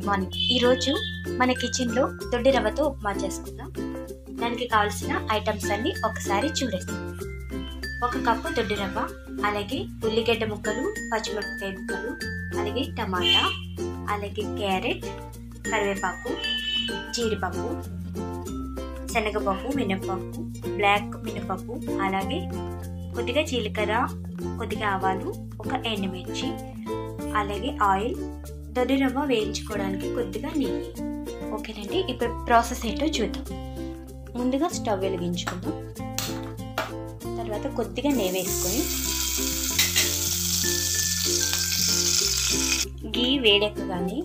Good morning. ఈరోజు మన కిచెన్లో దొడ్డి రవ్వతో ఉప్మా చేసుకుందాం. దానికి కావాల్సిన ఐటమ్స్ అన్ని ఒకసారి చూడండి. 1 కప్పు దొడ్డి రవ్వ, అలాగే ఉల్లిగడ్డ ముక్కలు, పచ్చిమిరపకాయ ముక్కలు, అలాగే టమాటా, అలాగే క్యారెట్, కరివేపాకు, జీడిపప్పు, శనగపప్పు, మినపప్పు, బ్లాక్ మినపప్పు, అలాగే కొద్దిగా జీలకర్ర, కొద్దిగా ఆవాలు, 1 ఎండుమిర్చి, అలాగే ఆయిల్, దొడ్డి రవ్వ వేయించుకోవడానికి కొద్దిగా నెయ్యి. ఓకేనండి, ఇప్పుడు ప్రాసెస్ ఏంటో చూద్దాం. ముందుగా స్టవ్ వెలిగించుకుందాం. తర్వాత కొద్దిగా నెయ్యి వేసుకొని గీ వేడెక్కగానే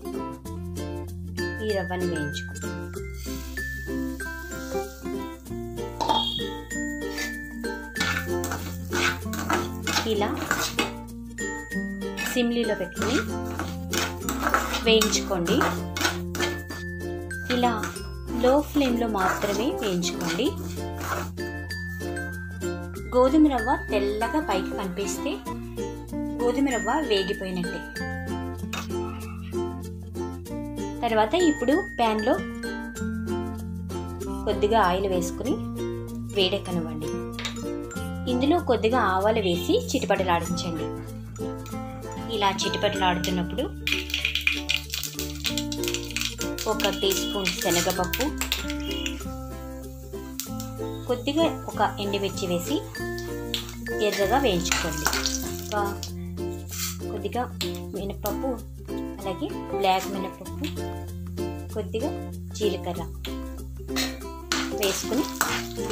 ఈ రవ్వని వేయించుకుందాం. ఇలా సిమ్లీలో పెట్టుకుని వేయించుకోండి. ఇలా లో ఫ్లేమ్లో మాత్రమే వేయించుకోండి. గోధుమ రవ్వ తెల్లగా పైకి కనిపిస్తే గోధుమ రవ్వ వేగిపోయినట్టే. తర్వాత ఇప్పుడు ప్యాన్లో కొద్దిగా ఆయిల్ వేసుకుని వేడెక్కనివ్వండి. ఇందులో కొద్దిగా ఆవాలు వేసి చిటిపటలాడించండి. ఇలా చిటిపటలాడుతున్నప్పుడు 1 టీ స్పూన్ శనగపప్పు, కొద్దిగా 1 ఎండుమిర్చి వేసి ఎర్రగా వేయించుకోండి. కొద్దిగా మినపప్పు, అలాగే బ్లాక్ మినపప్పు, కొద్దిగా జీలకర్ర వేసుకుని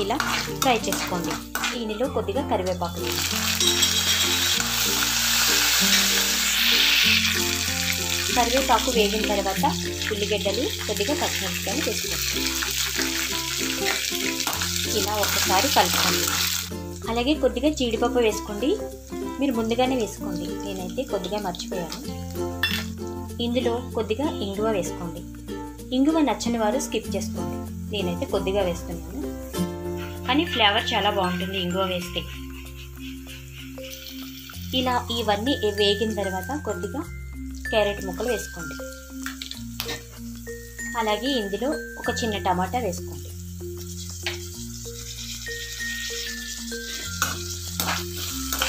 ఇలా ఫ్రై చేసుకోండి. దీనిలో కొద్దిగా కరివేపాకు వేసి కరివేపాకు వేగిన తర్వాత ఉల్లిగడ్డలు, కొద్దిగా పచ్చిమిరపకాయలు వేసుకోండి. ఇలా ఒకసారి కలుపుకోండి. అలాగే కొద్దిగా జీడిపప్పు వేసుకోండి. మీరు ముందుగానే వేసుకోండి, నేనైతే కొద్దిగా మర్చిపోయాను. ఇందులో కొద్దిగా ఇంగువ వేసుకోండి. ఇంగువ నచ్చని వారు స్కిప్ చేసుకోండి, నేనైతే కొద్దిగా వేస్తున్నాను. కానీ ఫ్లేవర్ చాలా బాగుంటుంది ఇంగువ వేస్తే. ఇలా ఇవన్నీ వేగిన తర్వాత కొద్దిగా క్యారెట్ ముక్కలు వేసుకోండి. అలాగే ఇందులో 1 చిన్న టమాటా వేసుకోండి.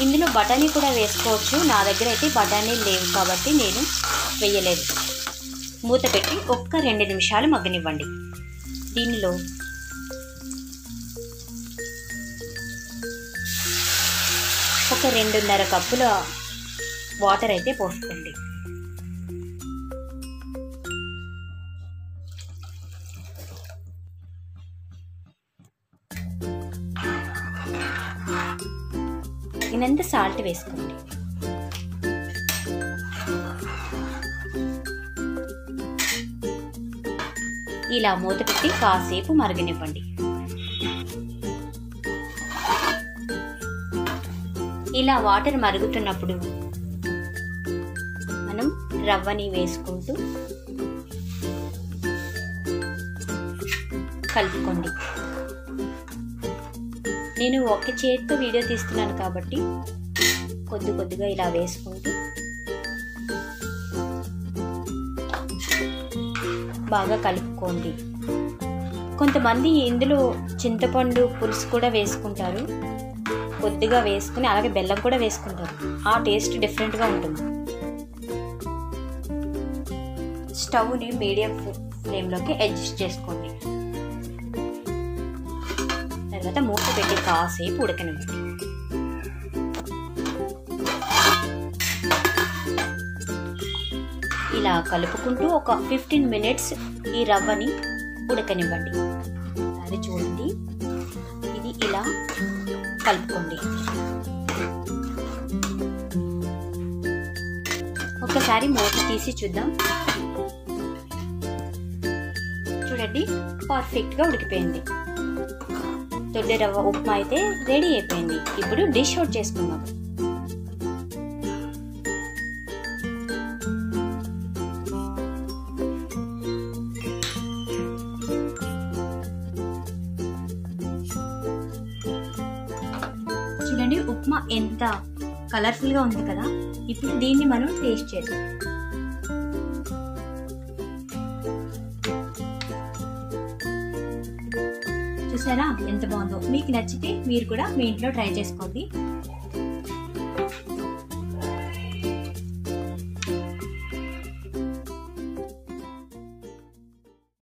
ఇందులో బఠానీ కూడా వేసుకోవచ్చు. నా దగ్గర అయితే బఠానీ లేవు కాబట్టి నేను వేయలేదు. మూత పెట్టి 1-2 నిమిషాలు మగ్గనివ్వండి. దీనిలో ఒక 2.5 కప్పుల వాటర్ అయితే పోసుకోండి. తగినంత సాల్ట్ వేసుకోండి. ఇలా మూత పెట్టి కాసేపు మరగనివ్వండి. ఇలా వాటర్ మరుగుతున్నప్పుడు మనం రవ్వని వేసుకుంటూ కలుపుకోండి. నేను ఒక చేతితో వీడియో తీస్తున్నాను కాబట్టి కొద్దిగా ఇలా వేసుకుంటూ బాగా కలుపుకోండి. కొంతమంది ఇందులో చింతపండు పులుసు కూడా వేసుకుంటారు. కొద్దిగా వేసుకుని అలాగే బెల్లం కూడా వేసుకుంటారు. ఆ టేస్ట్ డిఫరెంట్గా ఉంటుంది. స్టవ్ని మీడియం ఫ్లేమ్లోకి అడ్జస్ట్ చేసుకోండి. తర్వాత మూత పెట్టి కాసేపు ఉడకనివ్వండి. ఇలా కలుపుకుంటూ ఒక 15 మినిట్స్ ఈ రవ్వని ఉడకనివ్వండి. అది చూడండి, ఇది ఇలా కలుపుకోండి. ఒకసారి మూత తీసి చూద్దాం. చూడండి, పర్ఫెక్ట్గా ఉడికిపోయింది. దొడ్డి రవ్వ ఉప్మా అయితే రెడీ అయిపోయింది. ఇప్పుడు డిష్ అవుట్ చేసుకుందాం. చూడండి, ఉప్మా ఎంత కలర్ఫుల్గా ఉంది కదా. ఇప్పుడు దీన్ని మనం టేస్ట్ చేద్దాం. చూసారా ఎంత బాగుందో. మీకు నచ్చితే మీరు కూడా మీ ఇంట్లో ట్రై చేసుకోండి.